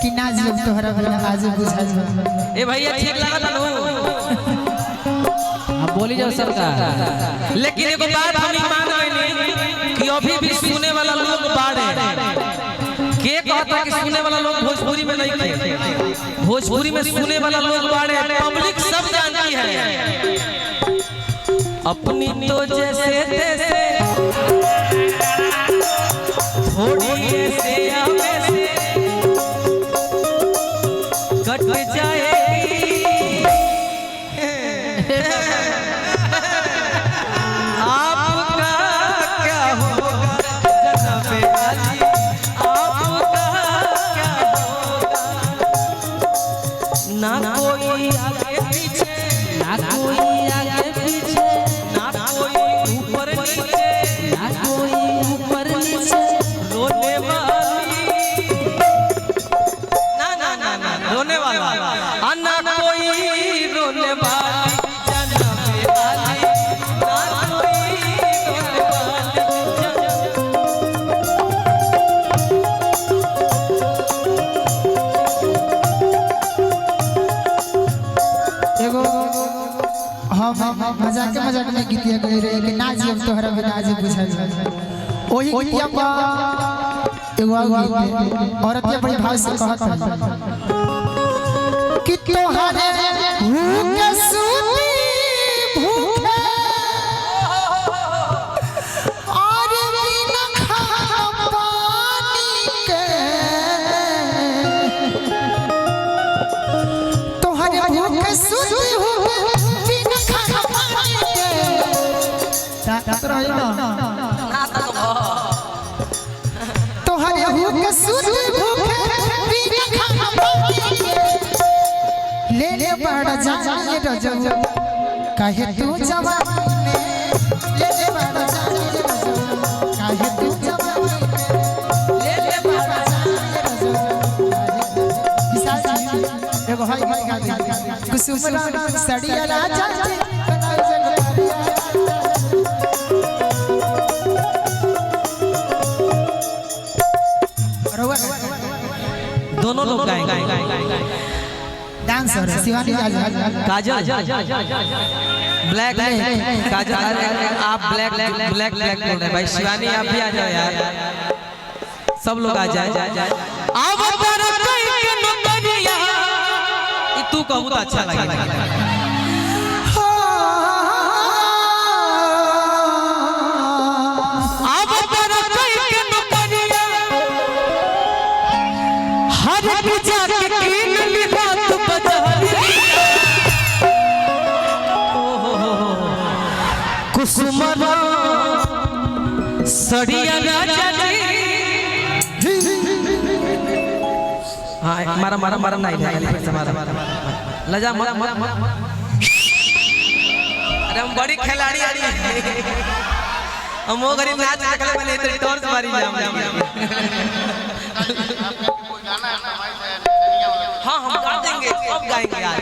कि ना जीव तोहरा बिना आज बुझा जा। ए भैया ठीक लगा था अब बोली जाओ सरकार। लेकिन एगो बात हम मान गए कि अभी भी सुने वाला लोग बाड़े। के कहता कि सुने वाला लोग भोजपुरी में नहीं थे। भोजपुरी में सुने वाला लोग बाड़े, पब्लिक सब जानती है। अपनी तो जैसे तैसे थोड़ी ऐसे हमें से कट जाएगी। आपका क्या होगा जनाबे अली, आपका क्या होगा। ना कोई आगे पीछे, ना कोई आगे पीछे, ना कोई ऊपर नीचे, ना कोई ऊपर नीचे। रोने वाली ना ना ना ना रोने वाला ना कोई रोने वाली जनाबे अली, ना कोई रोने वाली। एगो हम मजाक में गीतिया गई रहे कि ना जीव तोहरा बिना आज बुझा जा। ओही गीतिया पर एगो औरतिया बड़ी भाव से कहत है कि तोहरे भूखे सूती भूखे और बिना खाना पानी के तोहरे भूखे सूती भूखे बिना खाना पानी के ताकत रही ना तोहरे भूखे सूती भूखे बिना खाना पानी के ले ले बड़ा जाने रजो काहे तू जवानी में ले ले बड़ा जाने रजो काहे तू जवानी में ले ले बड़ा जाने रजो विशाल जी एगो हाय गा दे कुसुमरा सड़िया राजा जी बनाई जगतारिया। दोनों लोग गाएंगे। डांसर शिवानी काजल ब्लैक काजल, अरे आप ब्लैक ब्लैक ब्लैक ब्लैक बोल रहे भाई। शिवानी आप भी आ जाओ यार, सब लोग आ जाए। अब तू कहू तो अच्छा लगेगा। कुसुमरा सड़िया राजा जी। हाँ मारा मारा मारा नहीं फिर से मारा लजा मारा मारा। अरे हम बड़ी खिलाड़ी हम वो गरीब नाच देखले पहले इतनी टॉर्च मारी जाम। हाँ हम गा देंगे, अब गाएंगे यार।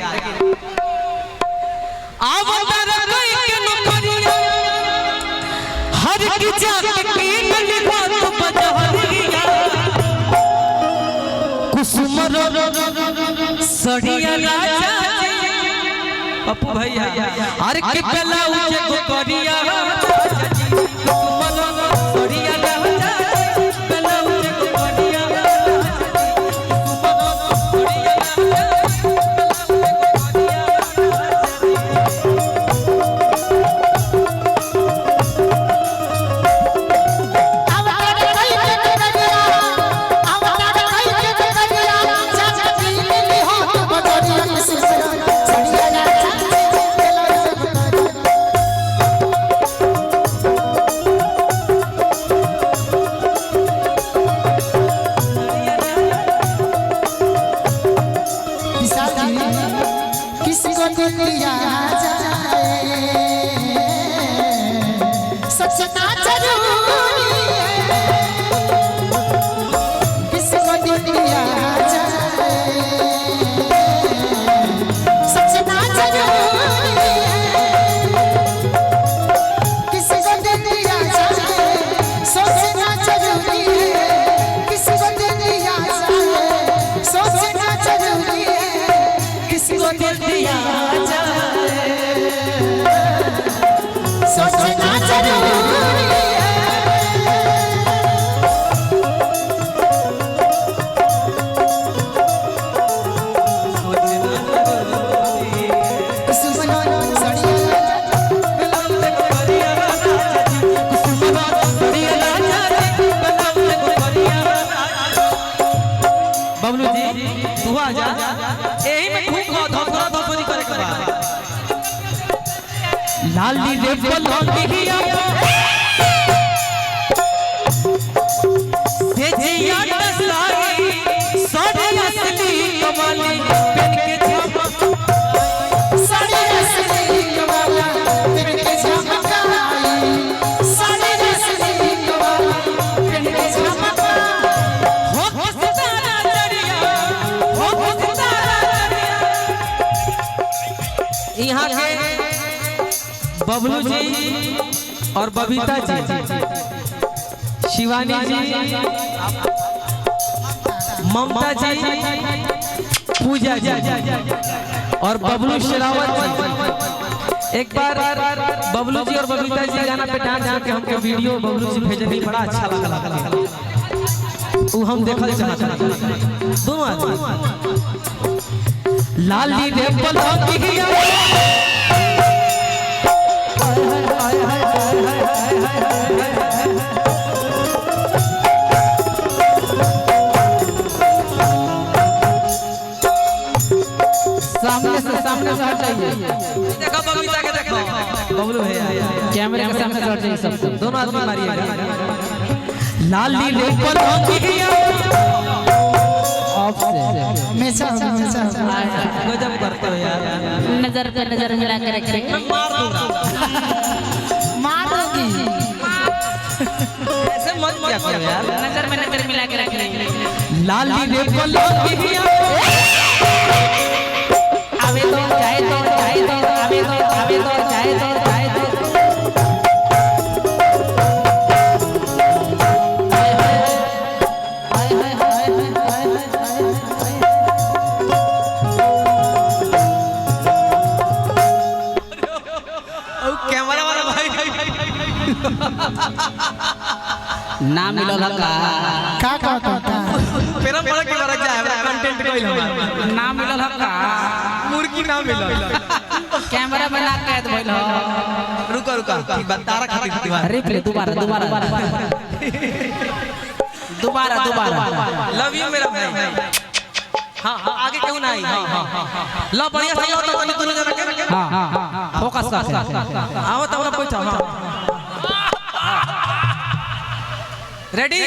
अब सड़िया राजा पप्पू भैया अरे के पला उजे को करिया सड़िया राजा पला उजे को करिया सोचना जरूरी है, किसी को दिया जाए, सोच सोचे दिया जाए सोचना जरूरी बबलू जी तू आ जा यही में खूब धोखरा धोखरी करे के बा लाली रे पलंगिया से जिया दसाई साड़ी असली कमाली पेन के छापा साड़ी असली कमाला पेन के झमकाई साड़ी असली कमाला पेन के झमकाई यहाँ के बबलू जी और बबीता जी शिवानी जी ममता जी पूजा जी और बबलू शेरावत जी एक बार बबलू जी और बबीता जी गाना पे डांस करके हमको वीडियो बबलू जी भेजनी बड़ा अच्छा लगा वो हम देखल चाहते दोनों आदमी लाली रे पलंगिया सामने से हट जाइए देखो बबीता के देखो बबलू भैया कैमरे के सामने से हट जाइए सब दोनों आदमी मारिएगा लाली रे पलंगिया ऑफ से मेचा गजब करते हो यार नजर पे नजर मिला के रखेंगे मार दूंगा मार दोगी ऐसे मत किया करो यार नजर में नजर मिला के रखेंगे लाली रे पलंगिया आवे तो जाए तो जाए तो आवे तो जाए तो जाए तो कैमरा वाला भाई ना मिलल का का मेरा बड़ा कैमरा क्या है मेरा कंटेंट कोई ना मिलल का मुर्गी ना मिला कैमरा बना कैद भइल हो रुको ठीक बात तारा खातिर दीवार रिप्ले दोबारा लव यू मेरा भाई हां आगे क्यों ना आई हां लो बढ़िया से लो तो दोनों जना के हां फोकस कर आओ तब बैठो हां रेडी